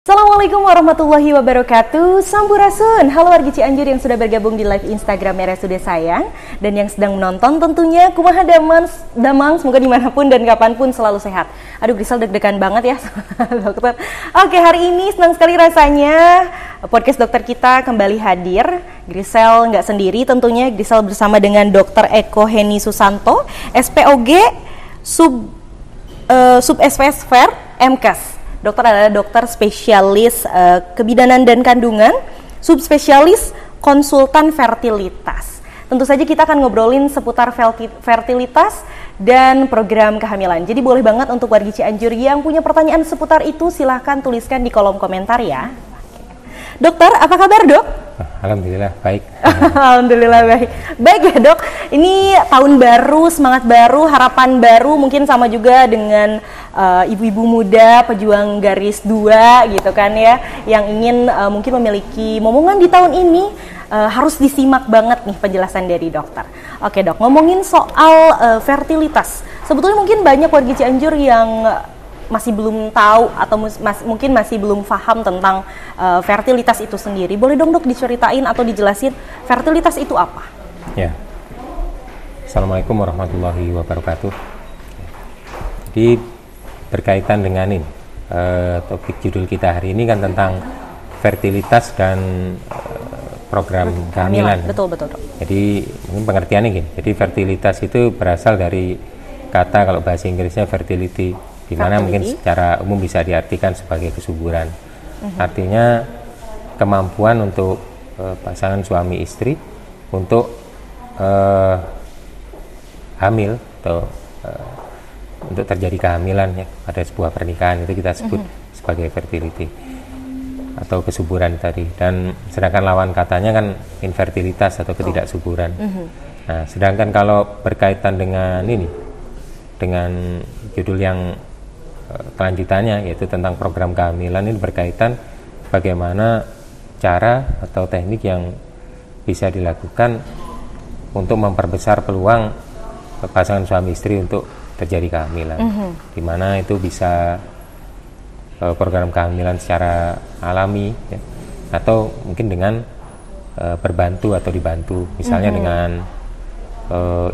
Assalamualaikum warahmatullahi wabarakatuh. Sampurasun. Halo wargi Cianjur yang sudah bergabung di live Instagram RSUD Sayang dan yang sedang menonton tentunya kumaha damang semoga dimanapun dan kapanpun selalu sehat. Aduh Grisel deg-degan banget ya dokter. Oke, hari ini senang sekali rasanya podcast dokter kita kembali hadir. Grisel nggak sendiri tentunya, Grisel bersama dengan Dr. Eko Heni Susanto, SPOG Subspes Fair MKes. Dokter adalah dokter spesialis kebidanan dan kandungan, subspesialis konsultan fertilitas. Tentu saja kita akan ngobrolin seputar fertilitas dan program kehamilan. Jadi boleh banget untuk wargi Cianjur yang punya pertanyaan seputar itu silahkan tuliskan di kolom komentar ya. Dokter, apa kabar dok? Alhamdulillah baik. Alhamdulillah baik. Baik ya dok, ini tahun baru, semangat baru, harapan baru mungkin sama juga dengan ibu-ibu muda pejuang garis 2 gitu kan ya, yang ingin mungkin memiliki momongan di tahun ini, harus disimak banget nih penjelasan dari dokter. Oke dok, ngomongin soal fertilitas, sebetulnya mungkin banyak warga Cianjur yang masih belum tahu atau mungkin masih belum paham tentang fertilitas itu sendiri. Boleh dong dok diceritain atau dijelasin fertilitas itu apa? Ya. Assalamualaikum warahmatullahi wabarakatuh. Jadi berkaitan dengan ini topik judul kita hari ini kan tentang fertilitas dan program kehamilan. Betul dok. Jadi mungkin pengertiannya gini. Jadi fertilitas itu berasal dari kata kalau bahasa Inggrisnya fertility, di mana mungkin secara umum bisa diartikan sebagai kesuburan. Artinya kemampuan untuk pasangan suami istri untuk hamil atau untuk terjadi kehamilan ya pada sebuah pernikahan, itu kita sebut sebagai fertility atau kesuburan tadi. Dan sedangkan lawan katanya kan infertilitas atau ketidaksuburan. Nah, sedangkan kalau berkaitan dengan ini, dengan judul yang kelanjutannya yaitu tentang program kehamilan, ini berkaitan bagaimana cara atau teknik yang bisa dilakukan untuk memperbesar peluang pasangan suami istri untuk terjadi kehamilan, di mana itu bisa program kehamilan secara alami ya, atau mungkin dengan berbantu atau dibantu misalnya dengan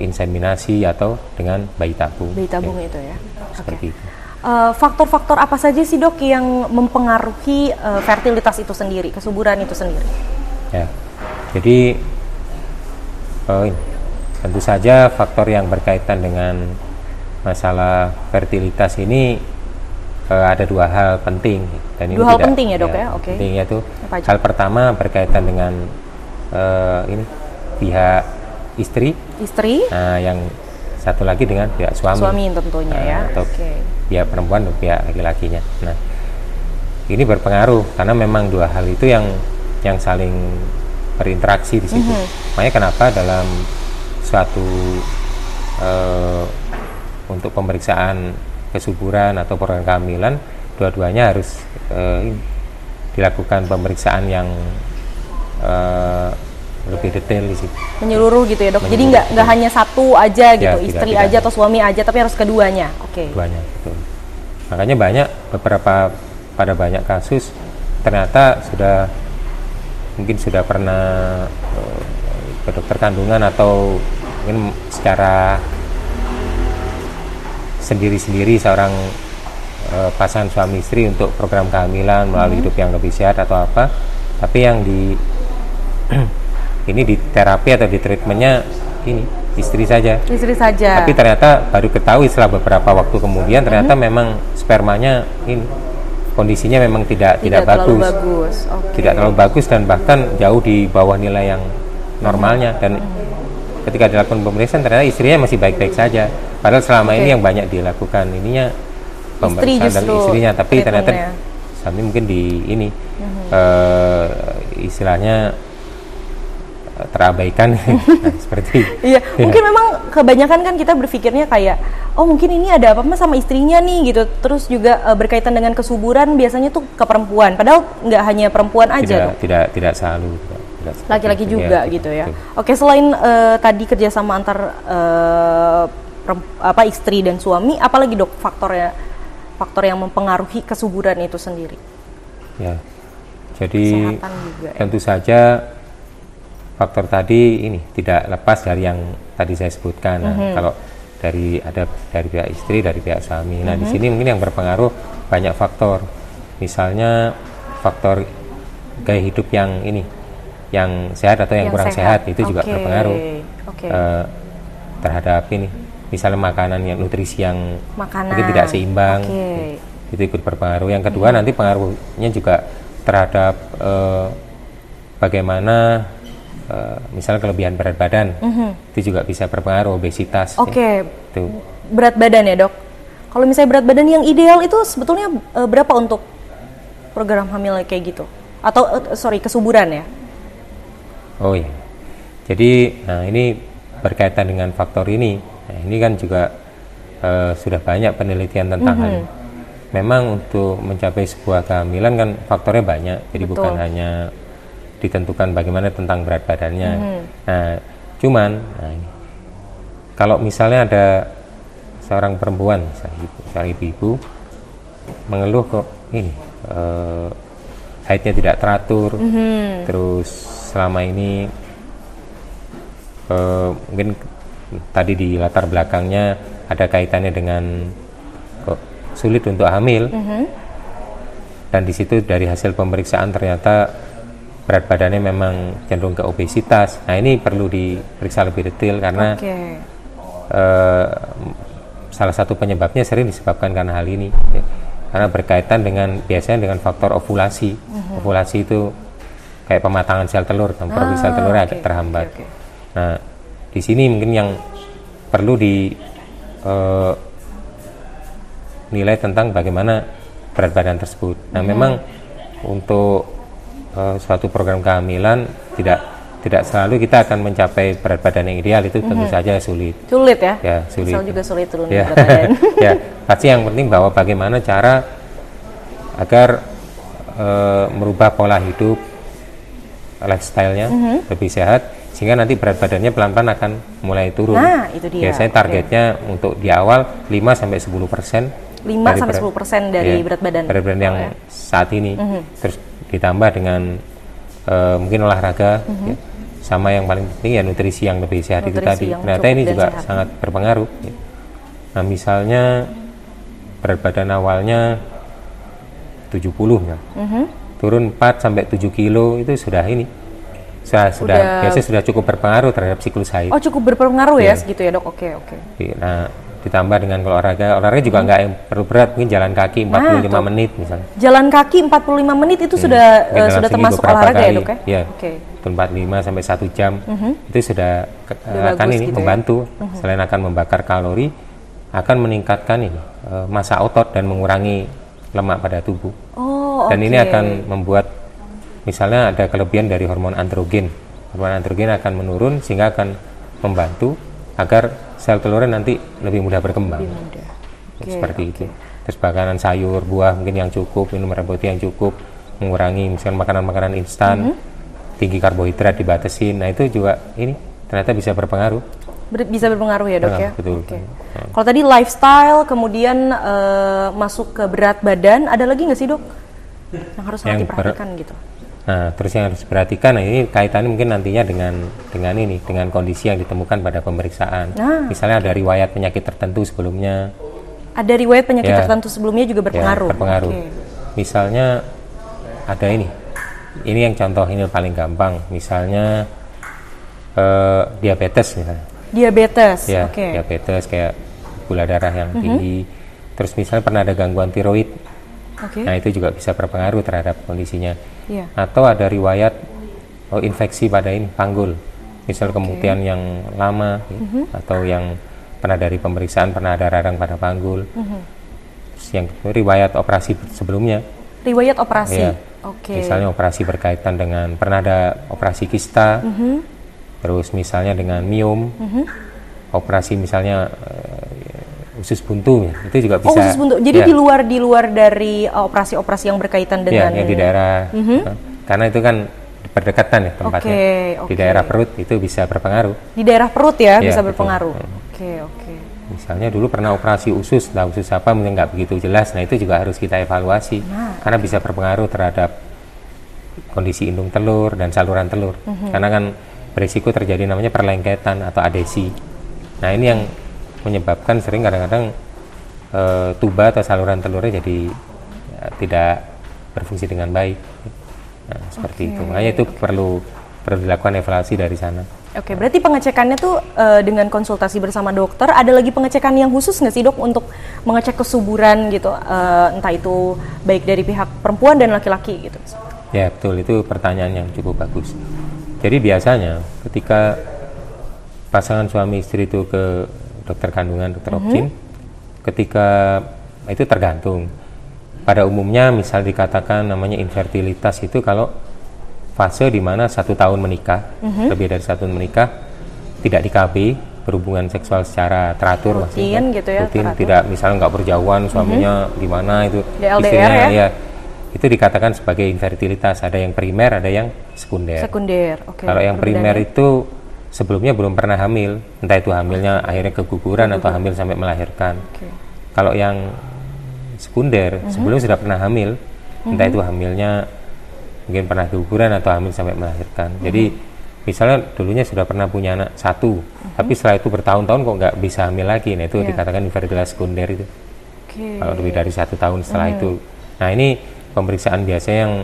inseminasi atau dengan bayi tabung ya, itu ya seperti itu. Faktor-faktor apa saja sih dok yang mempengaruhi fertilitas itu sendiri, kesuburan itu sendiri? Ya, jadi tentu saja faktor yang berkaitan dengan masalah fertilitas ini ada dua hal penting. Dan dua hal penting ya dok ya? Oke. Penting yaitu hal pertama berkaitan dengan ini pihak istri. Nah, yang satu lagi dengan pihak suami. Suami tentunya ya. Atau pihak perempuan dan pihak laki-lakinya. Nah, ini berpengaruh karena memang dua hal itu yang saling berinteraksi di situ. Makanya kenapa dalam suatu untuk pemeriksaan kesuburan atau program kehamilan, dua-duanya harus dilakukan pemeriksaan yang lebih detail di situ. Menyeluruh gitu ya dok. Jadi nggak hanya satu aja gitu, ya, istri aja atau suami aja, tapi harus keduanya. Oke. Keduanya, betul. Makanya pada banyak kasus ternyata mungkin sudah pernah ke dokter kandungan atau mungkin secara sendiri-sendiri seorang pasangan suami istri untuk program kehamilan melalui hidup yang lebih sehat atau apa, tapi yang ini di terapi atau di treatmentnya ini istri saja. Tapi ternyata baru ketahui setelah beberapa waktu kemudian ternyata memang spermanya ini kondisinya memang tidak bagus. Tidak terlalu bagus dan bahkan jauh di bawah nilai yang normalnya. Dan ketika dilakukan pemeriksaan ternyata istrinya masih baik-baik saja. Padahal selama ini yang banyak dilakukan ininya pemeriksaan dan istrinya, tapi ternyata suami mungkin istilahnya terabaikan. Nah, seperti iya, mungkin memang kebanyakan kan kita berpikirnya kayak mungkin ini ada apa sama istrinya nih gitu, terus juga berkaitan dengan kesuburan biasanya tuh ke perempuan, padahal nggak hanya perempuan aja. Tidak selalu laki-laki juga ya, gitu ya. Oke, selain tadi kerjasama antar istri dan suami, apalagi dok faktor yang mempengaruhi kesuburan itu sendiri? Ya, jadi Kesehatan juga, ya. tentu saja faktor tadi ini tidak lepas dari yang tadi saya sebutkan. Nah, kalau dari pihak istri, dari pihak suami. Nah, di sini mungkin yang berpengaruh banyak faktor. Misalnya faktor gaya hidup yang ini, yang sehat atau yang kurang sehat itu juga berpengaruh terhadap ini. Misalnya makanan yang nutrisi yang mungkin tidak seimbang, itu ikut berpengaruh. Yang kedua nanti pengaruhnya juga terhadap bagaimana misalnya kelebihan berat badan, itu juga bisa berpengaruh, obesitas. Itu. Berat badan ya, Dok. Kalau misalnya berat badan yang ideal itu sebetulnya berapa untuk program hamil kayak gitu? Atau kesuburan ya? Oh iya. Jadi, nah ini berkaitan dengan faktor ini. Nah, ini kan juga sudah banyak penelitian tentang hal ini. Memang untuk mencapai sebuah kehamilan kan faktornya banyak. Jadi bukan hanya ditentukan bagaimana tentang berat badannya. Nah, cuman kalau misalnya ada seorang perempuan, misalnya ibu-ibu mengeluh kok ini haidnya tidak teratur, terus selama ini mungkin tadi di latar belakangnya ada kaitannya dengan kok sulit untuk hamil, dan di situ dari hasil pemeriksaan ternyata berat badannya memang cenderung ke obesitas. Nah, ini perlu diperiksa lebih detail karena salah satu penyebabnya sering disebabkan karena hal ini, ya. Karena berkaitan dengan biasanya dengan faktor ovulasi. Ovulasi itu kayak pematangan sel telur, produksi sel telurnya agak terhambat. Nah, di sini mungkin yang perlu nilai tentang bagaimana berat badan tersebut. Nah, memang untuk suatu program kehamilan tidak selalu kita akan mencapai berat badan yang ideal, itu tentu saja sulit. Sulit ya? Ya, sulit. Misal juga sulit turun berat badan. Ya, pasti yang penting bahwa bagaimana cara agar merubah pola hidup, lifestyle-nya lebih sehat, sehingga nanti berat badannya pelan-pelan akan mulai turun. Nah, itu dia. Biasanya targetnya untuk di awal 5-10%. 5-10% dari berat badan. Berat badan yang saat ini. Terus ditambah dengan mungkin olahraga, ya, sama yang paling penting ya nutrisi yang lebih sehat itu tadi. Ternyata ini juga sangat berpengaruh. Ya. Nah, misalnya berat badan awalnya 70 ya, turun 4-7 kilo itu sudah ini. Sudah biasanya sudah cukup berpengaruh terhadap siklus haid. Oh, cukup berpengaruh ya segitu ya, Dok. Oke. Nah, ditambah dengan kalau olahraga juga nggak yang perlu berat, mungkin jalan kaki 45 menit misalnya. Jalan kaki 45 menit itu sudah termasuk olahraga ya, Dok ya? Iya. 45 sampai 1 jam itu sudah akan ini gitu membantu ya? Selain akan membakar kalori, akan meningkatkan ini massa otot dan mengurangi lemak pada tubuh. Dan ini akan membuat misalnya ada kelebihan dari hormon androgen. Hormon androgen akan menurun sehingga akan membantu agar sel telurnya nanti lebih mudah berkembang. Seperti itu. Terus makanan sayur, buah mungkin yang cukup, minum air putih yang cukup, mengurangi misalnya makanan-makanan instan, tinggi karbohidrat dibatasin. Nah, itu juga ini ternyata bisa berpengaruh. Bisa berpengaruh ya, Dok ya? Betul. Kalau tadi lifestyle, kemudian masuk ke berat badan, ada lagi nggak sih, Dok? Yang harus diperhatikan gitu. Nah, terus yang harus diperhatikan, nah ini kaitannya mungkin nantinya dengan kondisi yang ditemukan pada pemeriksaan. Misalnya ada riwayat penyakit tertentu sebelumnya. Ada riwayat penyakit tertentu sebelumnya juga berpengaruh. Ya, berpengaruh. Misalnya ada ini yang contoh ini paling gampang. Misalnya diabetes misalnya. Diabetes. Ya, diabetes kayak gula darah yang tinggi. Terus misalnya pernah ada gangguan tiroid. Nah, itu juga bisa berpengaruh terhadap kondisinya. Atau ada riwayat infeksi pada ini panggul, misal kemutian yang lama, atau yang pernah dari pemeriksaan pernah ada radang pada panggul. Terus yang riwayat operasi sebelumnya. Riwayat operasi. Misalnya operasi berkaitan dengan pernah ada operasi kista, terus misalnya dengan miom, operasi misalnya usus buntu, ya, itu juga bisa. Usus buntu. Jadi di luar dari operasi-operasi yang berkaitan dengan yang di daerah, karena itu kan berdekatan ya tempatnya. Di daerah perut itu bisa berpengaruh. Di daerah perut ya bisa berpengaruh. Oke. Misalnya dulu pernah operasi usus, nah usus apa mungkin nggak begitu jelas, nah itu juga harus kita evaluasi karena bisa berpengaruh terhadap kondisi indung telur dan saluran telur, karena kan berisiko terjadi namanya perlengketan atau adesi. Nah ini yang menyebabkan sering kadang-kadang tuba atau saluran telurnya jadi tidak berfungsi dengan baik. Nah seperti itu, makanya itu perlu dilakukan evaluasi dari sana. Oke, berarti pengecekannya tuh dengan konsultasi bersama dokter, ada lagi pengecekan yang khusus nggak sih dok untuk mengecek kesuburan gitu, entah itu baik dari pihak perempuan dan laki-laki gitu? Ya betul, itu pertanyaan yang cukup bagus. Jadi biasanya ketika pasangan suami istri itu ke dokter kandungan, dokter obgyn, ketika itu tergantung. Pada umumnya misal dikatakan namanya infertilitas itu kalau fase di mana 1 tahun menikah, lebih dari 1 tahun menikah, tidak di KB, berhubungan seksual secara teratur, rutin gitu ya, rutin, tidak misalnya nggak berjauhan, suaminya di mana itu, LDR istrinya ya? Itu dikatakan sebagai infertilitas. Ada yang primer, ada yang sekunder. Oke. Kalau yang primer itu sebelumnya belum pernah hamil, entah itu hamilnya akhirnya keguguran atau hamil sampai melahirkan. Kalau yang sekunder sebelumnya sudah pernah hamil, entah itu hamilnya mungkin pernah keguguran atau hamil sampai melahirkan. Jadi misalnya dulunya sudah pernah punya anak 1, tapi setelah itu bertahun-tahun kok nggak bisa hamil lagi, nah itu dikatakan infertilitas sekunder itu. Kalau lebih dari 1 tahun setelah itu. Nah ini pemeriksaan biasanya yang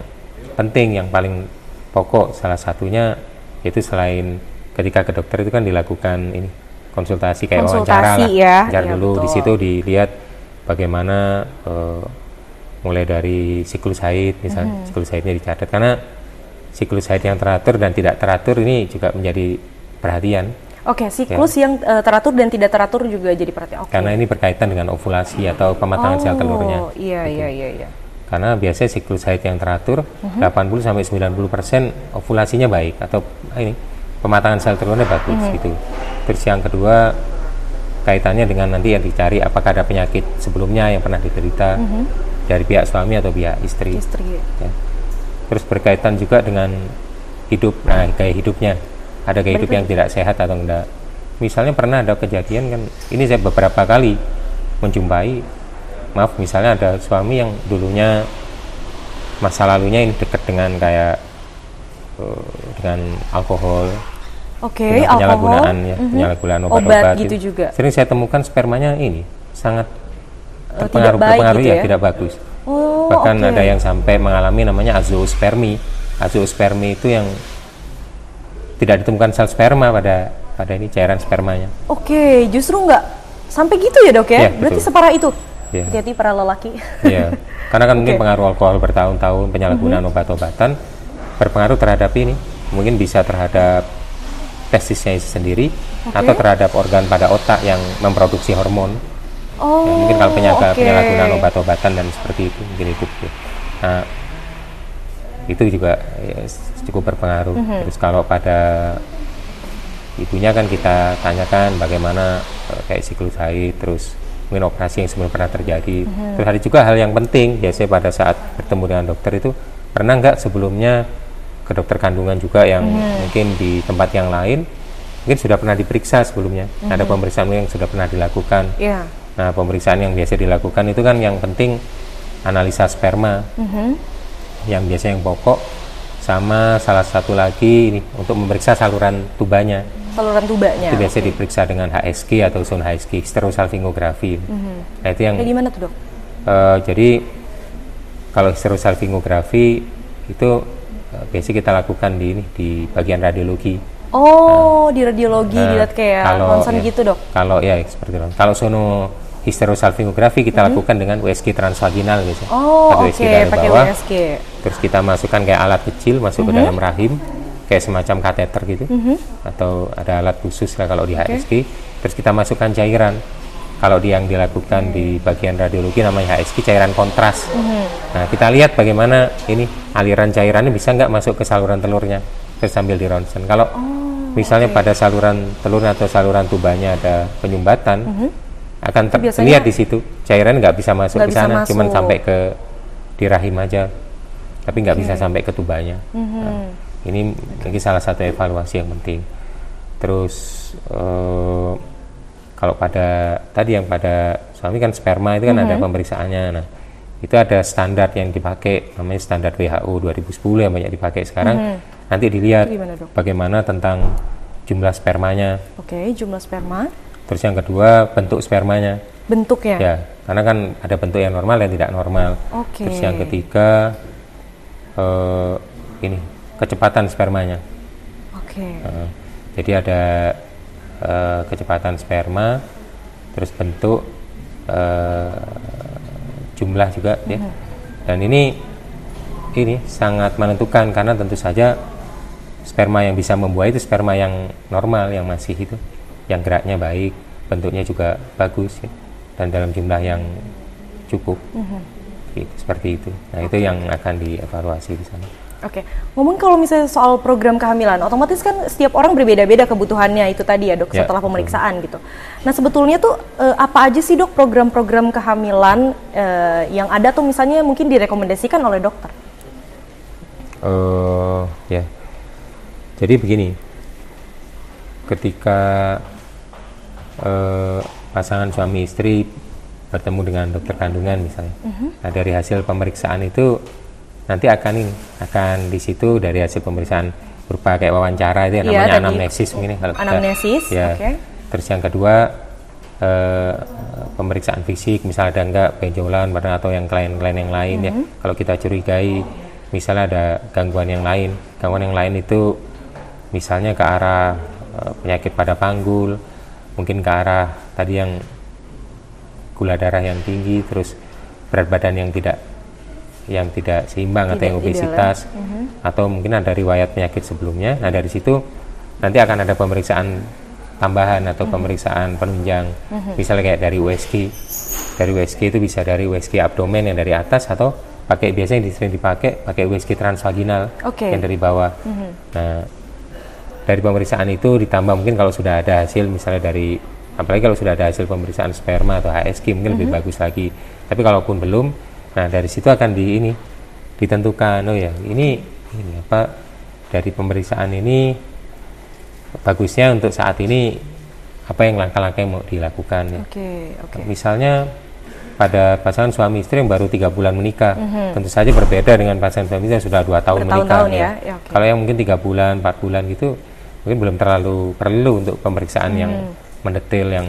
penting, yang paling pokok, salah satunya yaitu selain ketika ke dokter itu kan dilakukan ini konsultasi kayak wawancara lah. Wawancara dulu, di situ dilihat bagaimana mulai dari siklus haid, misalnya siklus haidnya dicatat, karena siklus haid yang teratur dan tidak teratur ini juga menjadi perhatian. Oke, siklus yang teratur dan tidak teratur juga jadi perhatian. Karena ini berkaitan dengan ovulasi atau pematangan sel telurnya. Iya. Karena biasanya siklus haid yang teratur 80-90% ovulasinya baik atau ini pematangan sel telurnya bagus gitu. Terus yang kedua kaitannya dengan nanti yang dicari apakah ada penyakit sebelumnya yang pernah diderita dari pihak suami atau pihak istri. Ya. Terus berkaitan juga dengan hidup, nah gaya hidupnya, ada gaya hidup yang tidak sehat atau enggak. Misalnya pernah ada kejadian kan, ini saya beberapa kali menjumpai, misalnya ada suami yang dulunya masa lalunya ini dekat dengan kayak dengan alkohol, dengan penyalahgunaan penyalahgunaan obat-obat gitu juga. Sering saya temukan spermanya ini sangat berpengaruh gitu ya? Tidak bagus. Bahkan ada yang sampai mengalami namanya azoospermi. Azoospermi itu yang tidak ditemukan sel sperma pada ini cairan spermanya. Justru nggak sampai gitu ya dok ya? Berarti betul. Separah itu. Hati-hati para lelaki. Iya, karena kan mungkin pengaruh alkohol bertahun-tahun, penyalahgunaan obat-obatan berpengaruh terhadap ini. Mungkin bisa terhadap testisnya itu sendiri atau terhadap organ pada otak yang memproduksi hormon. Mungkin kalau penyalahgunaan obat-obatan dan seperti itu mungkin itu. Nah, itu juga cukup berpengaruh. Terus kalau pada ibunya kan kita tanyakan bagaimana kayak siklus haid, terus mungkin operasi yang sebelum pernah terjadi. Terus ada juga hal yang penting biasanya pada saat bertemu dengan dokter itu, pernah nggak sebelumnya ke dokter kandungan juga yang mungkin di tempat yang lain mungkin sudah pernah diperiksa sebelumnya. Ada pemeriksaan yang sudah pernah dilakukan. Nah, pemeriksaan yang biasa dilakukan itu kan yang penting analisa sperma, yang biasa yang pokok, sama salah satu lagi ini untuk memeriksa saluran tubanya. Itu biasa diperiksa dengan HSG atau sound HSG, hysterosalpingografi. Nah, itu yang gimana tuh dok? Jadi kalau hysterosalpingografi itu biasa kita lakukan di bagian radiologi. Di radiologi dilihat kayak ronsen gitu dok? Kalau seperti itu. Kalau sono hysterosalpingografi kita lakukan dengan USG transvaginal biasanya. USG dari bawah. Terus kita masukkan kayak alat kecil masuk ke dalam rahim, kayak semacam kateter gitu, atau ada alat khusus lah kalau di HSG. Terus kita masukkan cairan. Kalau yang dilakukan di bagian radiologi namanya HSG, cairan kontras. Nah, kita lihat bagaimana ini aliran cairannya bisa nggak masuk ke saluran telurnya, terus sambil di ronsen. Kalau misalnya pada saluran telur atau saluran tubanya ada penyumbatan, akan terlihat di situ cairan nggak bisa masuk ke sana, cuman sampai ke di rahim aja, tapi nggak bisa sampai ke tubanya. Nah, ini mungkin salah satu evaluasi yang penting. Terus kalau pada tadi yang pada suami kan sperma itu kan ada pemeriksaannya. Nah, itu ada standar yang dipakai, namanya standar WHO 2010 yang banyak dipakai sekarang. Nanti dilihat bagaimana tentang jumlah spermanya. Oke, jumlah sperma. Terus yang kedua bentuk spermanya. Bentuknya? Ya, karena kan ada bentuk yang normal dan tidak normal. Oke. Terus yang ketiga ini kecepatan spermanya. Oke. Jadi ada kecepatan sperma, terus bentuk, jumlah juga ya. Dan ini sangat menentukan karena tentu saja sperma yang bisa membuah itu sperma yang normal, yang masih itu, yang geraknya baik, bentuknya juga bagus ya, dan dalam jumlah yang cukup. Gitu, seperti itu. Nah, itu yang akan dievaluasi di sana. Oke, ngomong kalau misalnya soal program kehamilan, otomatis kan setiap orang berbeda-beda kebutuhannya itu tadi ya dok, setelah pemeriksaan gitu. Nah sebetulnya tuh apa aja sih dok program-program kehamilan yang ada tuh misalnya mungkin direkomendasikan oleh dokter? Ya, jadi begini, ketika pasangan suami istri bertemu dengan dokter kandungan misalnya, nah dari hasil pemeriksaan itu nanti akan di situ dari hasil pemeriksaan berupa kayak wawancara itu namanya anamnesis mungkin kalau anamnesis ya. Terus yang kedua pemeriksaan fisik, misalnya ada enggak benjolan atau yang klien-klien yang lain ya, kalau kita curigai misalnya ada gangguan yang lain itu misalnya ke arah penyakit pada panggul, mungkin ke arah tadi yang gula darah yang tinggi, terus berat badan yang tidak seimbang atau yang obesitas, atau mungkin ada riwayat penyakit sebelumnya. Nah dari situ nanti akan ada pemeriksaan tambahan atau pemeriksaan penunjang, misalnya kayak dari USG itu bisa dari USG abdomen yang dari atas, atau biasanya yang sering dipakai USG transvaginal yang dari bawah. Nah dari pemeriksaan itu ditambah mungkin kalau sudah ada hasil misalnya apalagi kalau sudah ada hasil pemeriksaan sperma atau HSG mungkin lebih bagus lagi. Tapi kalaupun belum, nah dari situ akan ditentukan, ini apa dari pemeriksaan ini bagusnya untuk saat ini apa yang langkah-langkah yang mau dilakukan ya. Misalnya pada pasangan suami istri yang baru 3 bulan menikah, tentu saja berbeda dengan pasangan suami istri yang sudah 2 tahun menikah ya. Kalau yang mungkin 3 bulan 4 bulan gitu mungkin belum terlalu perlu untuk pemeriksaan yang mendetail, yang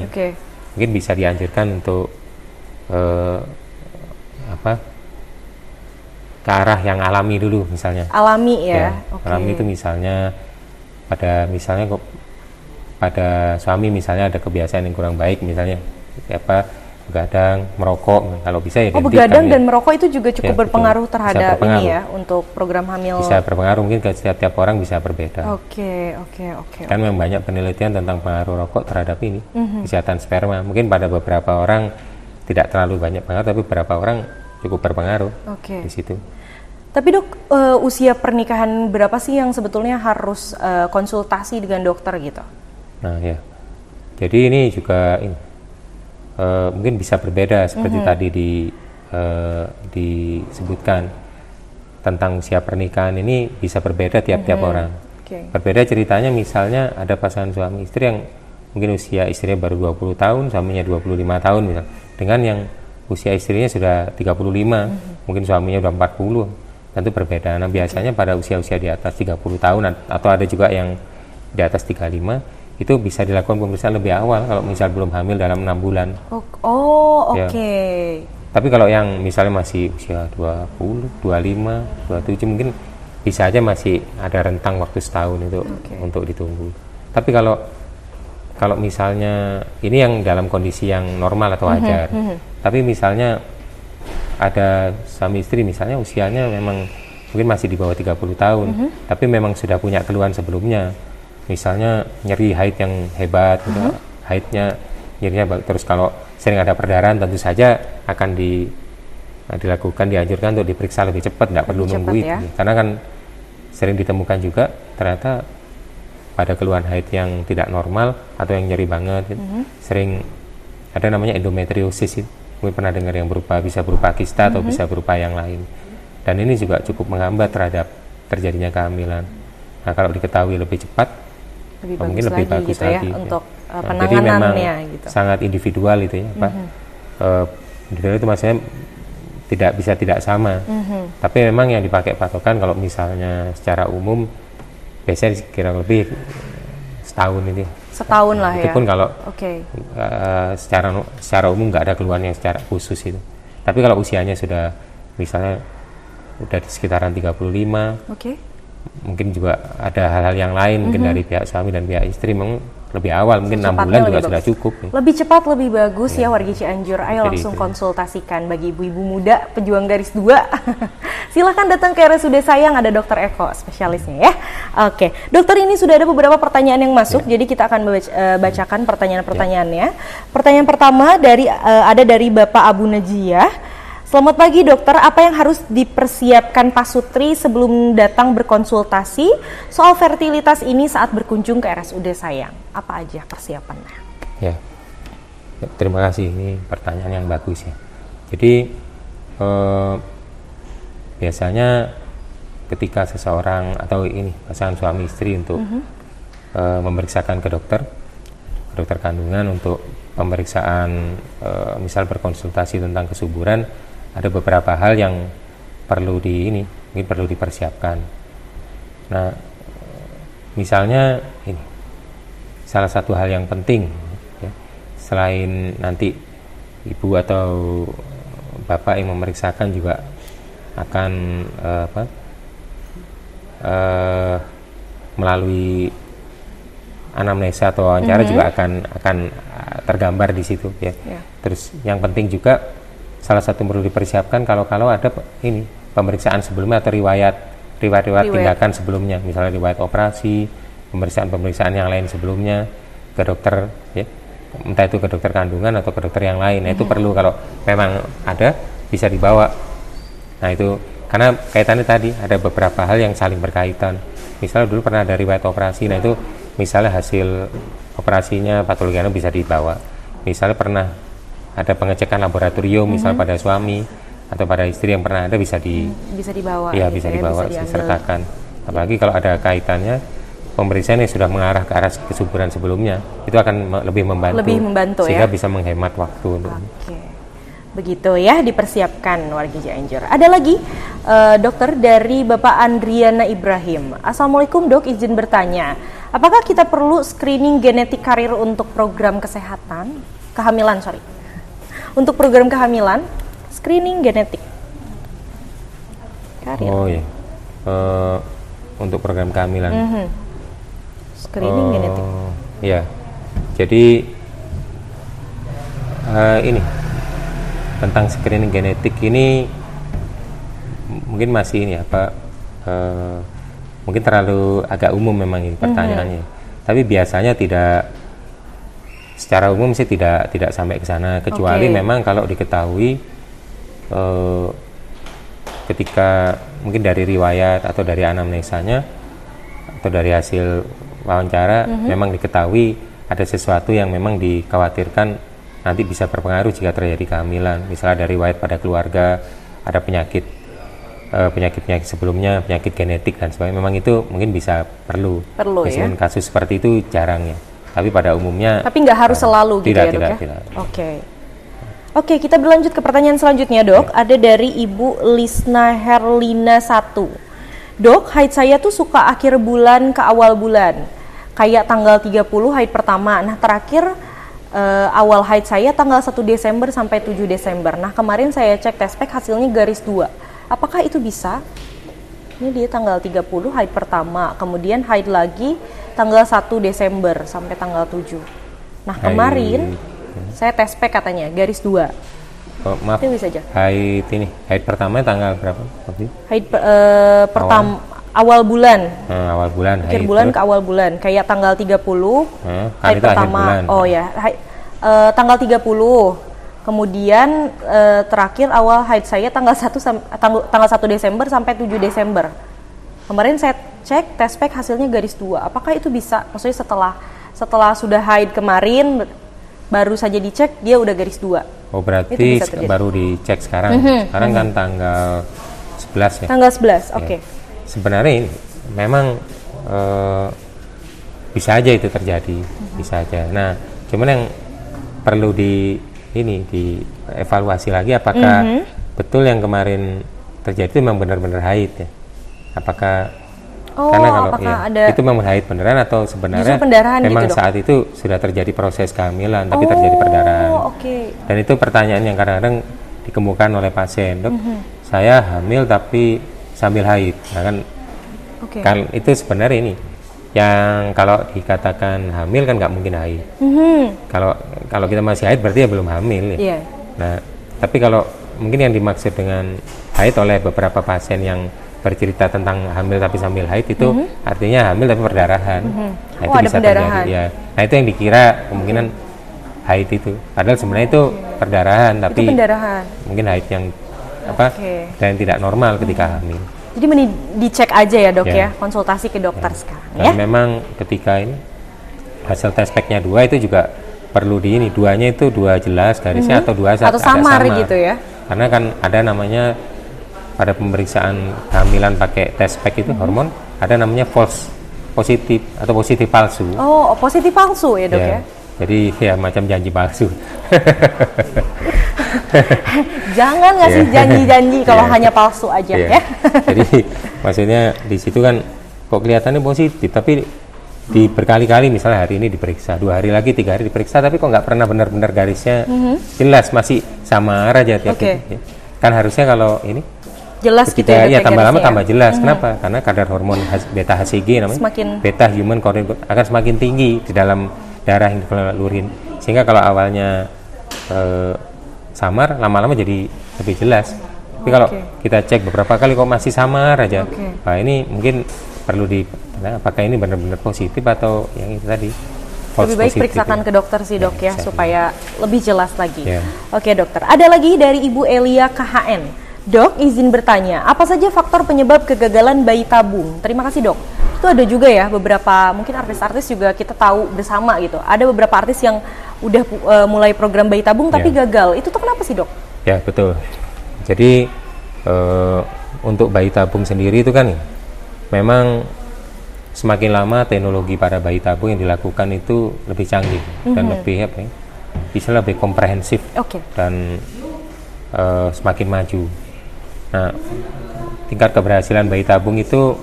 mungkin bisa dianjurkan untuk ke arah yang alami dulu misalnya. Alami ya. Alami itu misalnya pada suami misalnya ada kebiasaan yang kurang baik, misalnya begadang, merokok, kalau bisa ya begadang dan merokok itu juga cukup berpengaruh terhadap ini ya untuk program hamil. Bisa berpengaruh, mungkin ke setiap orang bisa berbeda. Oke. Kan memang banyak penelitian tentang pengaruh rokok terhadap ini kesehatan sperma. Mungkin pada beberapa orang tidak terlalu banyak pengaruh, tapi beberapa orang cukup berpengaruh di situ. Tapi dok, usia pernikahan berapa sih yang sebetulnya harus konsultasi dengan dokter gitu? Nah ya, jadi ini juga mungkin bisa berbeda seperti tadi disebutkan tentang usia pernikahan ini bisa berbeda tiap-tiap orang. Berbeda ceritanya, misalnya ada pasangan suami istri yang mungkin usia istrinya baru 20 tahun, suaminya 25 tahun misal, dengan yang usia istrinya sudah 35, mungkin suaminya udah 40, tentu berbeda. Nah biasanya pada usia-usia di atas 30 tahun atau ada juga yang di atas 35, itu bisa dilakukan pemeriksaan lebih awal kalau misal belum hamil dalam 6 bulan. Tapi kalau yang misalnya masih usia 20, 25, 27 mungkin bisa aja masih ada rentang waktu setahun itu untuk ditunggu. Tapi kalau misalnya ini yang dalam kondisi yang normal atau wajar, tapi misalnya ada suami istri misalnya usianya memang mungkin masih di bawah 30 tahun, tapi memang sudah punya keluhan sebelumnya, misalnya nyeri haid yang hebat, haidnya nyerinya, terus kalau sering ada perdarahan tentu saja akan dianjurkan untuk diperiksa lebih cepat, nggak perlu nunggu itu, karena kan sering ditemukan juga ternyata pada keluhan haid yang tidak normal atau yang nyeri banget, sering ada namanya endometriosis, mungkin pernah dengar, yang bisa berupa kista atau bisa berupa yang lain, dan ini juga cukup menghambat terhadap terjadinya kehamilan. Nah kalau diketahui lebih cepat, mungkin lebih bagus gitu lagi untuk Jadi memang gitu. sangat individual itu ya, Pak. Individual itu maksudnya tidak sama. Tapi memang yang dipakai patokan kalau misalnya secara umum biasanya kira lebih setahun ini. Setahun lah itu ya. Pun kalau secara umum nggak ada keluhan yang secara khusus itu. Tapi kalau usianya sudah misalnya udah di sekitaran 35, mungkin juga ada hal-hal yang lain mungkin dari pihak suami dan pihak istri lebih awal, mungkin 6 bulan juga sudah cukup. Lebih cepat lebih bagus ya wargi Cianjur. Ayo langsung konsultasikan bagi ibu-ibu muda pejuang garis 2. Silakan datang ke RSUD Sayang, ada Dokter Eko spesialisnya ya. Oke, dokter, ini sudah ada beberapa pertanyaan yang masuk, jadi kita akan bacakan pertanyaan-pertanyaannya. Pertanyaan pertama ada dari Bapak Abu Najiyah. Selamat pagi dokter, apa yang harus dipersiapkan Pak Sutri sebelum datang berkonsultasi soal fertilitas ini saat berkunjung ke RSUD Sayang? Apa aja persiapannya? Ya, terima kasih, ini pertanyaan yang bagus ya. Jadi biasanya ketika seseorang atau ini pasangan suami istri untuk memeriksakan ke dokter kandungan untuk pemeriksaan misal berkonsultasi tentang kesuburan, ada beberapa hal yang perlu mungkin perlu dipersiapkan. Nah, misalnya ini salah satu hal yang penting ya, selain nanti ibu atau bapak yang memeriksakan juga akan melalui anamnesa atau wawancara juga akan tergambar di situ ya. Terus yang penting juga salah satu perlu dipersiapkan kalau ada ini pemeriksaan sebelumnya atau riwayat tindakan sebelumnya, misalnya riwayat operasi, pemeriksaan yang lain sebelumnya ke dokter ya, entah itu ke dokter kandungan atau ke dokter yang lain. Nah, itu perlu, kalau memang ada bisa dibawa. Nah, itu karena kaitannya tadi ada beberapa hal yang saling berkaitan. Misalnya dulu pernah ada riwayat operasi, nah itu misalnya hasil operasinya patologi bisa dibawa. Misalnya pernah ada pengecekan laboratorium misalnya pada suami atau pada istri yang pernah ada bisa dibawa. Iya, bisa dibawa, disertakan. Apalagi kalau ada kaitannya pemeriksaan yang sudah mengarah ke arah kesuburan sebelumnya, itu akan lebih membantu sehingga bisa menghemat waktu. Begitu ya, dipersiapkan wargi Cianjur. Ada lagi dokter dari Bapak Andriana Ibrahim. Assalamualaikum dok, izin bertanya, apakah kita perlu screening genetik karir untuk program kehamilan? Untuk program kehamilan, screening genetik karir. Oh ya, untuk program kehamilan. Screening genetik. Ya, jadi ini tentang screening genetik ini mungkin masih ini mungkin terlalu agak umum memang ini pertanyaannya. Tapi biasanya secara umum sih tidak sampai ke sana, kecuali memang kalau diketahui ketika mungkin dari riwayat atau dari anamnesanya atau dari hasil wawancara memang diketahui ada sesuatu yang memang dikhawatirkan nanti bisa berpengaruh jika terjadi kehamilan. Misalnya ada riwayat pada keluarga, ada penyakit sebelumnya, penyakit genetik dan sebagainya, memang itu mungkin bisa perlu meskipun kasus seperti itu jarang ya. Tapi pada umumnya nggak harus selalu gitu ya dok ya? Oke, kita berlanjut ke pertanyaan selanjutnya dok. Ada dari Ibu Lisna Herlina 1. Dok, haid saya tuh suka akhir bulan ke awal bulan, kayak tanggal 30 haid pertama. Nah terakhir awal haid saya tanggal 1 Desember sampai 7 Desember. Nah kemarin saya cek tespek hasilnya garis 2. Apakah itu bisa? Ini dia tanggal 30 haid pertama, kemudian haid lagi tanggal 1 Desember sampai tanggal 7. Nah kemarin saya tespek katanya garis 2. Maaf, itu bisa aja. Haid pertama tanggal berapa? Haid pertama awal bulan. Awal bulan. Akhir bulan ke awal bulan. Kayak tanggal 30. Haid pertama. Oh ya, tanggal 30. Kemudian terakhir awal haid saya tanggal 1 Desember sampai 7 Desember. Kemarin saya cek tespek hasilnya garis 2. Apakah itu bisa? Maksudnya setelah sudah haid kemarin baru saja dicek dia udah garis 2. Oh, berarti baru dicek sekarang. Sekarang kan tanggal 11 ya. Tanggal 11. Oke. Sebenarnya ini memang bisa aja itu terjadi, bisa aja. Nah, cuman yang perlu dievaluasi lagi apakah betul yang kemarin terjadi itu memang benar-benar haid ya? Apakah karena kalau itu memang haid beneran atau sebenarnya memang gitu, saat itu sudah terjadi proses kehamilan tapi terjadi perdarahan. Dan itu pertanyaan yang kadang-kadang dikemukakan oleh pasien, dok, saya hamil tapi sambil haid. Nah kan itu sebenarnya ini yang kalau dikatakan hamil kan nggak mungkin haid. Kalau kita masih haid berarti ya belum hamil ya. Nah tapi kalau mungkin yang dimaksud dengan haid oleh beberapa pasien yang bercerita tentang hamil tapi sambil haid itu artinya hamil tapi perdarahan. Nah, itu bisa terjadi ya. Nah itu yang dikira kemungkinan haid itu. Padahal sebenarnya itu perdarahan tapi mungkin haid yang dan tidak normal ketika hamil. Jadi mending dicek aja ya dok ya, konsultasi ke dokter sekarang. Dan memang ketika ini hasil tes packnya 2 itu juga perlu duanya itu 2 jelas garisnya atau 2 atau samar gitu ya. Karena kan ada namanya pada pemeriksaan kehamilan pakai tes pack itu hormon ada namanya false positif atau positif palsu. Oh, positif palsu ya dok ya. Jadi ya macam janji palsu. Jangan ngasih janji-janji kalau hanya palsu aja ya. Jadi maksudnya di situ kan kok kelihatannya positif tapi berkali-kali misalnya hari ini diperiksa, 2 hari lagi, 3 hari diperiksa tapi kok nggak pernah benar-benar garisnya jelas, masih samar aja tiap kan harusnya kalau ini jelas gitu ya tambah lama tambah jelas. Kenapa? Karena kadar hormon beta HCG namanya beta human chorionic akan semakin tinggi di dalam darah yang dikeluarin, sehingga kalau awalnya samar lama-lama jadi lebih jelas. Tapi kalau kita cek beberapa kali kok masih samar aja, nah ini mungkin perlu apakah ini benar-benar positif atau yang itu tadi lebih baik periksakan ke dokter sih dok ya supaya lebih jelas lagi. Oke dokter, ada lagi dari Ibu Elia KHN. Dok, izin bertanya, apa saja faktor penyebab kegagalan bayi tabung? Terima kasih dok. Itu ada juga ya beberapa, mungkin artis-artis juga kita tahu bersama gitu. Ada beberapa artis yang udah mulai program bayi tabung tapi gagal. Itu tuh kenapa sih dok? Ya betul. Jadi untuk bayi tabung sendiri itu kan memang semakin lama teknologi pada bayi tabung yang dilakukan itu lebih canggih dan lebih bisa lebih komprehensif dan semakin maju. Nah, tingkat keberhasilan bayi tabung itu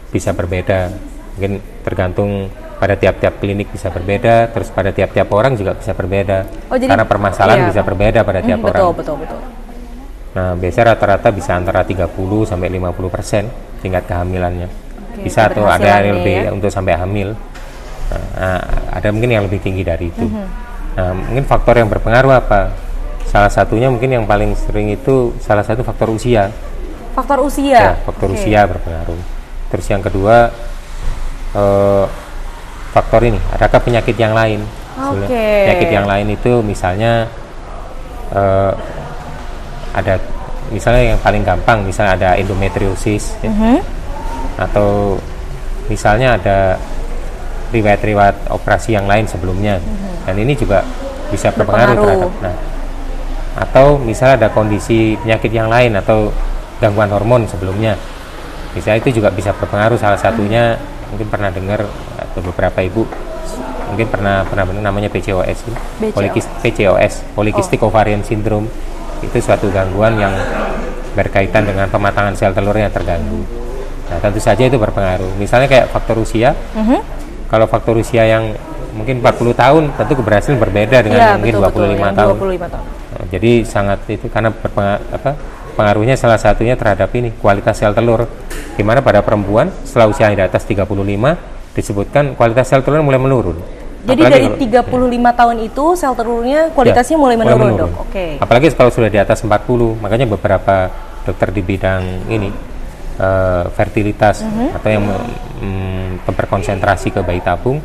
bisa berbeda, mungkin tergantung pada tiap-tiap klinik bisa berbeda, terus pada tiap-tiap orang juga bisa berbeda, karena permasalahan bisa berbeda pada tiap orang. Betul. Nah, biasanya rata-rata bisa antara 30 sampai 50% tingkat kehamilannya. Bisa atau ada yang lebih untuk sampai hamil. Nah, ada mungkin yang lebih tinggi dari itu. Nah, mungkin faktor yang berpengaruh apa? Salah satunya mungkin yang paling sering itu salah satu faktor usia. Faktor usia? Ya, faktor usia berpengaruh. Terus yang kedua faktor ini, adakah penyakit yang lain? Penyakit yang lain itu misalnya ada misalnya yang paling gampang, misalnya ada endometriosis atau misalnya ada riwayat-riwayat operasi yang lain sebelumnya, dan ini juga bisa berpengaruh terhadap. Atau misalnya ada kondisi penyakit yang lain atau gangguan hormon sebelumnya, misalnya itu juga bisa berpengaruh. Salah satunya mungkin pernah dengar atau beberapa ibu mungkin pernah dengar namanya PCOS, Polycystic Ovarian Syndrome. Itu suatu gangguan yang berkaitan dengan pematangan sel telur yang terganggu. Nah, tentu saja itu berpengaruh. Misalnya kayak faktor usia, kalau faktor usia yang mungkin 40 tahun, tentu keberhasilan berbeda dengan mungkin 25 tahun. Nah, jadi sangat itu karena pengaruhnya salah satunya terhadap ini kualitas sel telur, di mana pada perempuan setelah usia di atas 35 disebutkan kualitas sel telur mulai menurun. Jadi apalagi dari 35 tahun itu sel telurnya kualitasnya mulai menurun, dok. Apalagi kalau sudah di atas 40, makanya beberapa dokter di bidang ini fertilitas atau yang berkonsentrasi ke bayi tabung,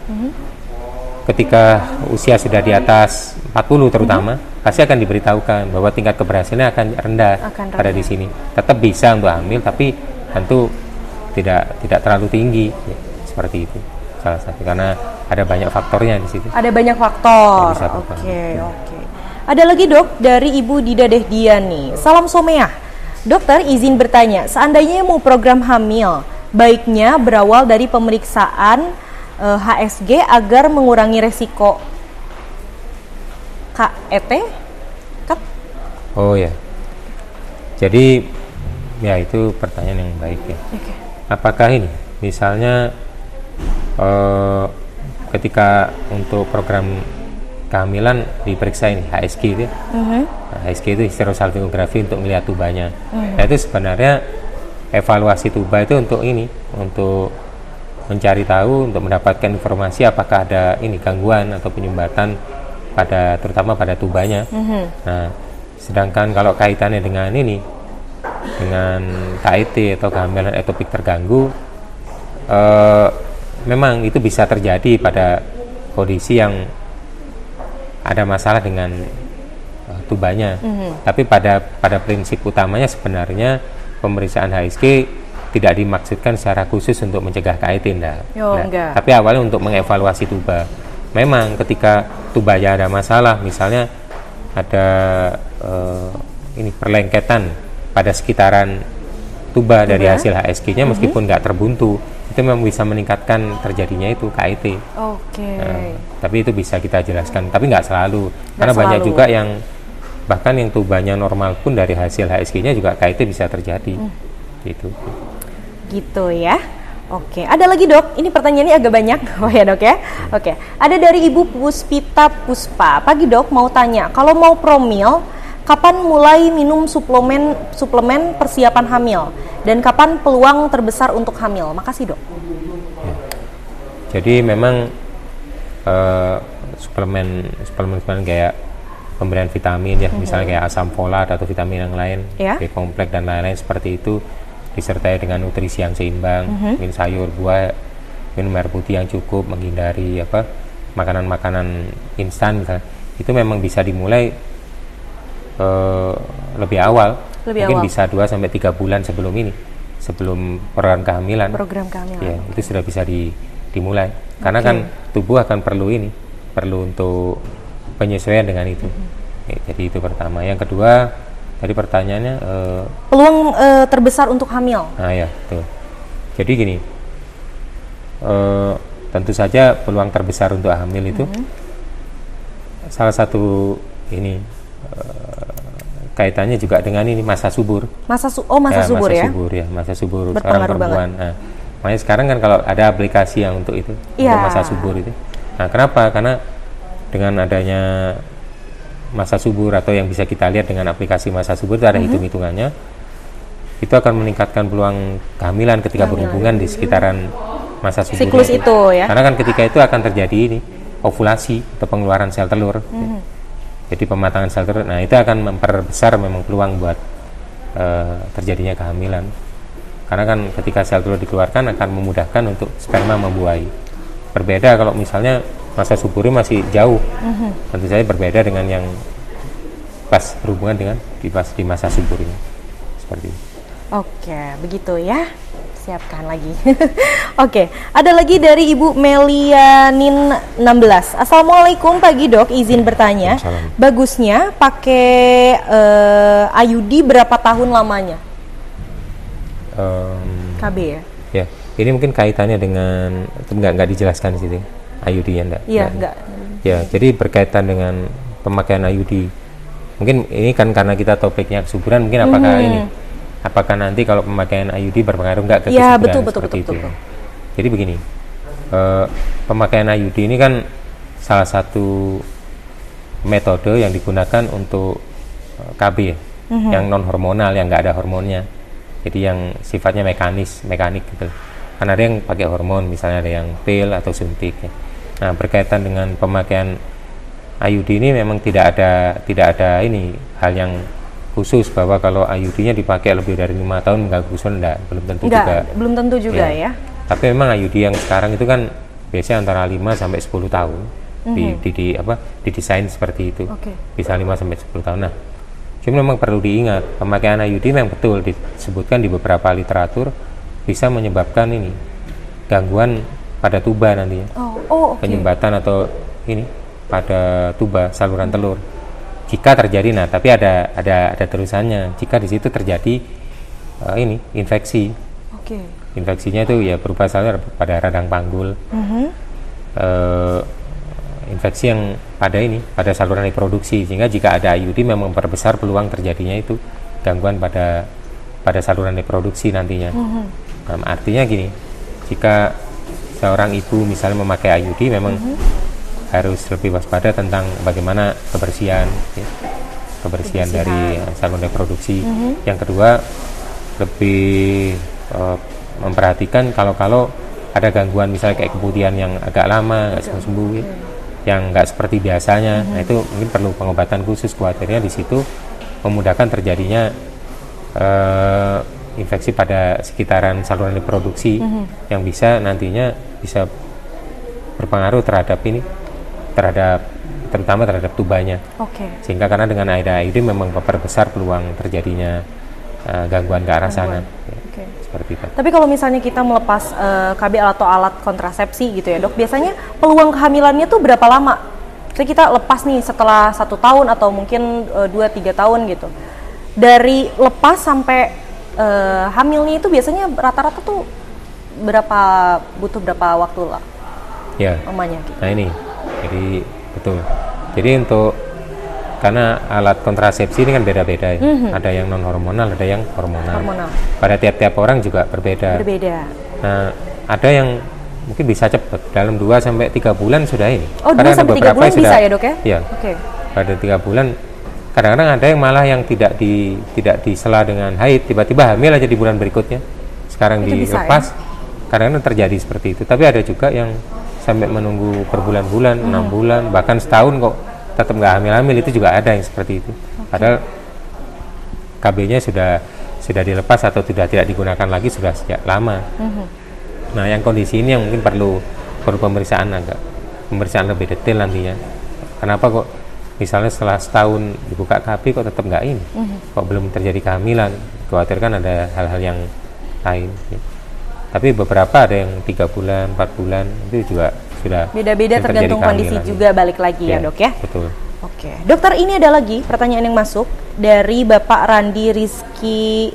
ketika usia sudah di atas 40 terutama, pasti akan diberitahukan bahwa tingkat keberhasilannya akan rendah pada di sini. Tetap bisa untuk hamil, tapi tentu tidak terlalu tinggi, ya, seperti itu. Salah satu karena ada banyak faktornya di situ. Ada banyak faktor. Oke. Ada lagi dok dari Ibu Dida Dehdiani. Salam Someah. Dokter izin bertanya, seandainya mau program hamil, baiknya berawal dari pemeriksaan HSG agar mengurangi resiko KET? Oh ya. Jadi ya itu pertanyaan yang baik ya. Okay. Apakah ini misalnya ketika untuk program kehamilan diperiksa ini HSG itu ya. Nah, HSG itu hysterosalpingografi untuk melihat tubanya. Nah, itu sebenarnya evaluasi tuba itu untuk ini, untuk mencari tahu, untuk mendapatkan informasi apakah ada ini gangguan atau penyumbatan pada terutama pada tubanya. Nah, sedangkan kalau kaitannya dengan ini, dengan KET atau kehamilan ektopik terganggu, memang itu bisa terjadi pada kondisi yang ada masalah dengan tubanya. Tapi pada prinsip utamanya sebenarnya pemeriksaan HSG tidak dimaksudkan secara khusus untuk mencegah KET, enggak. Tapi awalnya untuk mengevaluasi tuba. Memang ketika tubanya ada masalah, misalnya ada ini perlengketan pada sekitaran tuba dari hasil HSG-nya meskipun nggak terbuntu, itu memang bisa meningkatkan terjadinya itu KET. Nah, tapi itu bisa kita jelaskan, tapi nggak selalu, karena banyak juga yang bahkan yang tubanya normal pun dari hasil HSG-nya juga KET bisa terjadi. Gitu ya. Oke, ada lagi dok, ini pertanyaannya agak banyak. Oh ya dok ya. Oke, ada dari Ibu Puspita Puspa. Pagi dok, mau tanya, kalau mau promil, kapan mulai minum suplemen persiapan hamil? Dan kapan peluang terbesar untuk hamil? Makasih dok. Ya. Jadi memang suplemen kayak pemberian vitamin ya, misalnya kayak asam folat atau vitamin yang lain, kayak kompleks dan lain-lain seperti itu, disertai dengan nutrisi yang seimbang, minum sayur, buah, minum air putih yang cukup, menghindari makanan-makanan instan misalnya, itu memang bisa dimulai lebih awal. Mungkin bisa 2-3 bulan sebelum ini, sebelum program kehamilan. Ya, itu sudah bisa dimulai. Karena kan tubuh akan perlu untuk penyesuaian dengan itu. Ya, jadi itu pertama. Yang kedua, tadi pertanyaannya peluang terbesar untuk hamil. Nah ya, betul. Jadi gini, tentu saja peluang terbesar untuk hamil itu salah satu ini kaitannya juga dengan ini masa subur. Masa subur ya. Masa subur seorang perempuan. Nah, makanya sekarang kan kalau ada aplikasi yang untuk itu, untuk masa subur itu. Nah, kenapa? Karena dengan adanya masa subur atau yang bisa kita lihat dengan aplikasi masa subur itu ada hitung-hitungannya, itu akan meningkatkan peluang kehamilan ketika berhubungan di sekitaran masa subur. Siklus itu ya. Karena kan ketika itu akan terjadi ini ovulasi atau pengeluaran sel telur. Jadi pematangan sel telur, nah itu akan memperbesar memang peluang buat terjadinya kehamilan. Karena kan ketika sel telur dikeluarkan akan memudahkan untuk sperma membuahi. Berbeda kalau misalnya masa suburnya masih jauh, tentu saja berbeda dengan yang pas berhubungan dengan di masa subur ini. Seperti itu. Oke, begitu ya. Siapkan lagi. Oke, ada lagi dari Ibu Melianin 16. Assalamualaikum pagi dok, izin bertanya. Bagusnya pakai IUD berapa tahun lamanya? KB ya? Ya, ini mungkin kaitannya dengan nggak dijelaskan di situ. IUD ya enggak? Iya, enggak. Ya, jadi berkaitan dengan pemakaian IUD. Mungkin ini kan karena kita topiknya kesuburan, mungkin apakah nanti kalau pemakaian IUD berpengaruh enggak ke kesuburan? Betul. Ya. Jadi begini, pemakaian IUD ini kan salah satu metode yang digunakan untuk KB ya, yang non hormonal, yang enggak ada hormonnya. Jadi yang sifatnya mekanik gitu. Kan ada yang pakai hormon, misalnya ada yang pil atau suntik ya. Nah, berkaitan dengan pemakaian IUD ini memang tidak ada ini hal yang khusus bahwa kalau IUD-nya dipakai lebih dari 5 tahun mengganggu kesuburan, belum tentu juga ya. Tapi memang IUD yang sekarang itu kan biasanya antara 5 sampai 10 tahun didesain seperti itu. Bisa 5 sampai 10 tahun. Nah, cuma memang perlu diingat pemakaian IUD memang betul disebutkan di beberapa literatur bisa menyebabkan ini gangguan pada tuba nantinya. Penyumbatan atau ini pada tuba saluran telur. Jika terjadi, nah tapi ada terusannya. Jika di situ terjadi infeksi. Infeksinya itu ya berupa misalnya pada radang panggul, infeksi yang pada saluran reproduksi, sehingga jika ada IUD memang memperbesar peluang terjadinya itu gangguan pada saluran reproduksi nantinya. Artinya gini, jika seorang ibu misalnya memakai IUD memang harus lebih waspada tentang bagaimana kebersihan dari saluran reproduksi. Yang kedua, lebih memperhatikan kalau ada gangguan misalnya kayak keputihan yang agak lama nggak sembuh yang nggak seperti biasanya. Nah itu mungkin perlu pengobatan khusus, khawatirnya di situ memudahkan terjadinya infeksi pada sekitaran saluran reproduksi yang nantinya bisa berpengaruh terutama terhadap tubanya. Sehingga karena dengan IUD memang memperbesar peluang terjadinya gangguan ke arah sana. Seperti itu. Tapi kalau misalnya kita melepas KB atau alat kontrasepsi gitu ya dok, biasanya peluang kehamilannya tuh berapa lama? Jadi kita lepas nih setelah 1 tahun atau mungkin 2-3 tahun gitu. Dari lepas sampai hamilnya itu biasanya rata-rata tuh butuh berapa waktu lah? Ya. Lamanya gitu. Nah ini, jadi betul. Jadi karena alat kontrasepsi ini kan beda-beda ya. Ada yang non hormonal, ada yang hormonal. Pada tiap-tiap orang juga berbeda. Nah, ada yang mungkin bisa cepat, dalam 2-3 bulan sudah ini. Oh, 2-3 bulan bisa ya dok ya? Iya. Pada 3 bulan. Kadang-kadang ada yang malah yang tidak disela dengan haid, tiba-tiba hamil aja di bulan berikutnya. Sekarang itu dilepas. Ya? Kadang-kadang terjadi seperti itu. Tapi ada juga yang sampai menunggu berbulan-bulan, 6 bulan, bahkan setahun kok tetap nggak hamil-hamil, itu juga ada yang seperti itu. Padahal KB-nya sudah dilepas atau sudah tidak digunakan lagi sudah sejak lama. Nah, yang kondisi ini yang mungkin perlu pemeriksaan lebih detail nantinya. Kenapa kok misalnya setelah setahun dibuka KB kok tetap nggak ini? Kok belum terjadi kehamilan? Khawatirkan ada hal-hal yang lain. Tapi beberapa ada yang 3 bulan, 4 bulan itu juga sudah beda-beda tergantung kondisi juga, balik lagi ya dok ya. Betul. Oke, dokter, ini ada lagi pertanyaan yang masuk dari Bapak Randi Rizky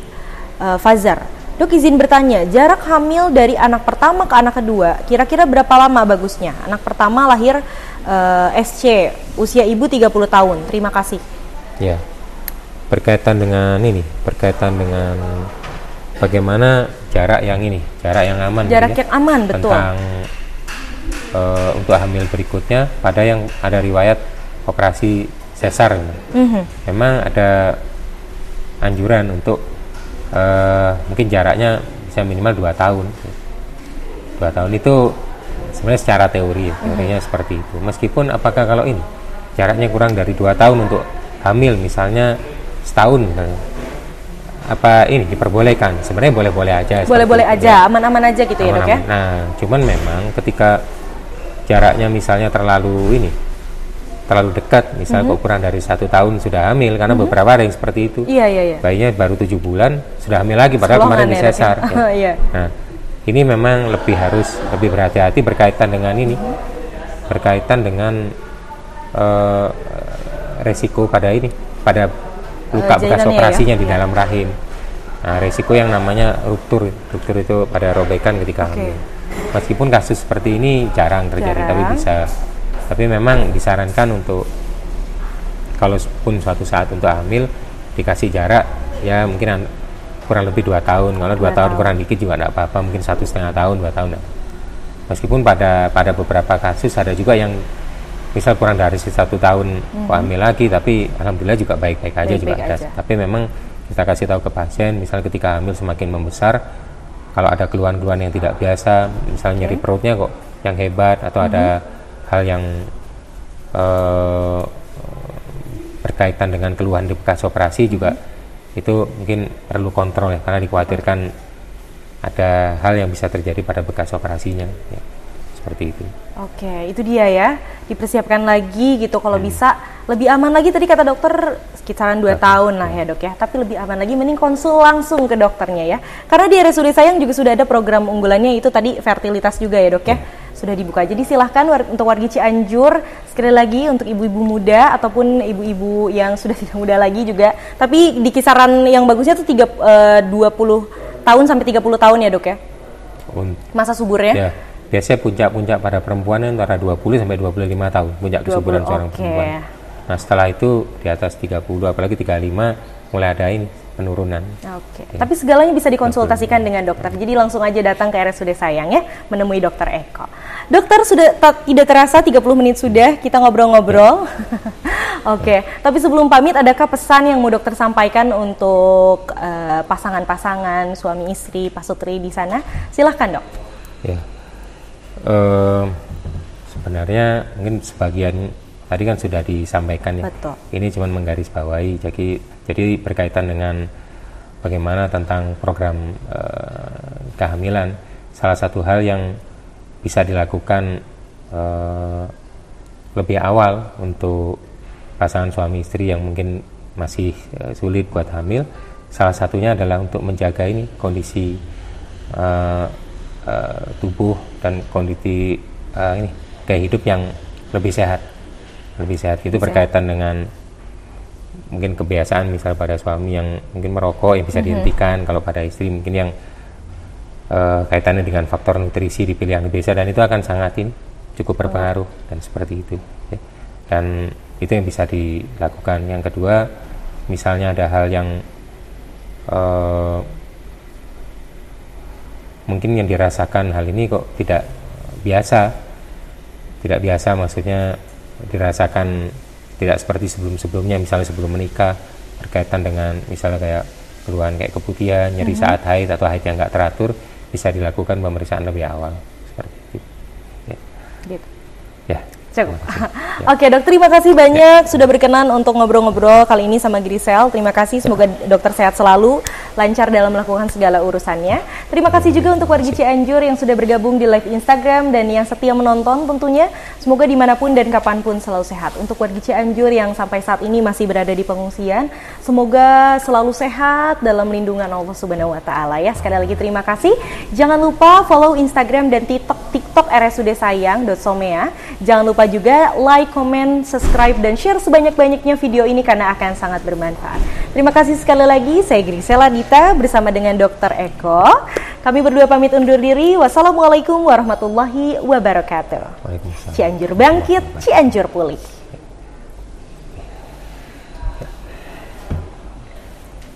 Fazar. Dok, izin bertanya, jarak hamil dari anak pertama ke anak kedua kira-kira berapa lama bagusnya? Anak pertama lahir SC, usia ibu 30 tahun. Terima kasih. Ya, berkaitan dengan bagaimana jarak yang aman, jarak yang aman, betul. Tentang untuk hamil berikutnya pada yang ada riwayat operasi sesar. Memang ada anjuran untuk mungkin jaraknya bisa minimal 2 tahun. 2 tahun itu sebenarnya secara teorinya seperti itu. Meskipun apakah kalau ini jaraknya kurang dari 2 tahun untuk hamil, misalnya setahun misalnya, apa ini diperbolehkan? Sebenarnya boleh-boleh aja. Boleh-boleh aja, aman-aman aja gitu ya dok ya. Nah, cuman memang ketika jaraknya misalnya terlalu dekat, misalnya kok kurang dari 1 tahun sudah hamil, karena beberapa ada yang seperti itu. Iya. Bayinya baru 7 bulan sudah hamil lagi, padahal kemarin disesar. Nah, ini memang harus lebih berhati-hati berkaitan dengan resiko pada luka bekas operasinya di dalam rahim. Nah, resiko yang namanya ruptur itu pada robekan ketika hamil. Meskipun kasus seperti ini jarang terjadi, tapi memang disarankan untuk kalau pun suatu saat untuk hamil dikasih jarak ya mungkin kurang lebih 2 tahun. Kalau 2 tahun kurang dikit juga tidak apa-apa, mungkin 1,5 tahun, 2 tahun. Meskipun pada beberapa kasus ada juga yang misal kurang dari 1 tahun hamil lagi, tapi alhamdulillah juga baik-baik aja juga ada. Tapi memang kita kasih tahu ke pasien, misal ketika hamil semakin membesar, kalau ada keluhan-keluhan yang tidak biasa, misalnya nyeri perutnya kok yang hebat, atau ada hal yang berkaitan dengan keluhan di bekas operasi juga, itu mungkin perlu kontrol ya, karena dikhawatirkan ada hal yang bisa terjadi pada bekas operasinya ya, seperti itu. Oke, itu dia ya, dipersiapkan lagi gitu kalau bisa lebih aman lagi. Tadi kata dokter sekitaran 2 tahun lah ya dok ya, tapi lebih aman lagi mending konsul langsung ke dokternya ya, karena di RSUD Sayang juga sudah ada program unggulannya, itu tadi fertilitas juga ya dok ya. Sudah dibuka. Jadi silahkan untuk warga Cianjur, sekali lagi untuk ibu-ibu muda ataupun ibu-ibu yang sudah tidak muda lagi juga, tapi di kisaran yang bagusnya tuh 20 tahun sampai 30 tahun ya dok ya, masa suburnya. biasanya puncak-puncak pada perempuan antara 20 sampai 25 tahun puncak kesuburan seorang perempuan. Nah setelah itu di atas 30 apalagi 35 mulai ada ini penurunan. Oke. Tapi segalanya bisa dikonsultasikan dengan dokter. Jadi langsung aja datang ke RSUD Sayang ya, menemui Dokter Eko. Dokter, sudah tidak terasa 30 menit sudah kita ngobrol-ngobrol. Oke. Tapi sebelum pamit, adakah pesan yang mau dokter sampaikan untuk pasangan-pasangan suami istri Pak Sutri di sana? Silahkan dok. Ya. Sebenarnya mungkin sebagian tadi kan sudah disampaikan ya. Betul. Ini cuma menggarisbawahi. Jadi berkaitan dengan bagaimana tentang program kehamilan. Salah satu hal yang bisa dilakukan lebih awal untuk pasangan suami istri yang mungkin masih sulit buat hamil. Salah satunya adalah untuk menjaga ini kondisi tubuh dan kondisi gaya hidup yang lebih sehat itu berkaitan dengan mungkin kebiasaan misal pada suami yang mungkin merokok yang bisa dihentikan, kalau pada istri mungkin yang kaitannya dengan faktor nutrisi di pilihan desa, dan itu akan sangat cukup berpengaruh dan seperti itu ya. Dan itu yang bisa dilakukan. Yang kedua, misalnya ada hal yang mungkin yang dirasakan hal ini kok tidak biasa, maksudnya dirasakan tidak seperti sebelumnya, misalnya sebelum menikah, berkaitan dengan misalnya kayak keluhan kayak keputihan, nyeri saat haid atau haid yang nggak teratur, bisa dilakukan pemeriksaan lebih awal seperti itu ya. Gitu. Ya. Cukup. Oke dok, terima kasih banyak sudah berkenan untuk ngobrol-ngobrol kali ini sama Grisel. Terima kasih, semoga dokter sehat selalu, lancar dalam melakukan segala urusannya. Terima kasih juga untuk warga Cianjur yang sudah bergabung di live Instagram dan yang setia menonton tentunya. Semoga dimanapun dan kapanpun selalu sehat. Untuk warga Cianjur yang sampai saat ini masih berada di pengungsian, semoga selalu sehat dalam lindungan Allah Subhanahu Wa Taala ya. Sekali lagi terima kasih. Jangan lupa follow Instagram dan TikTok RSUD Sayang.somea. Jangan lupa juga like, comment, subscribe, dan share sebanyak-banyaknya video ini karena akan sangat bermanfaat. Terima kasih sekali lagi, saya Grisela Dita bersama dengan Dokter Eko. Kami berdua pamit undur diri. Wassalamualaikum warahmatullahi wabarakatuh. Waalaikumsalam. Cianjur bangkit, Cianjur pulih.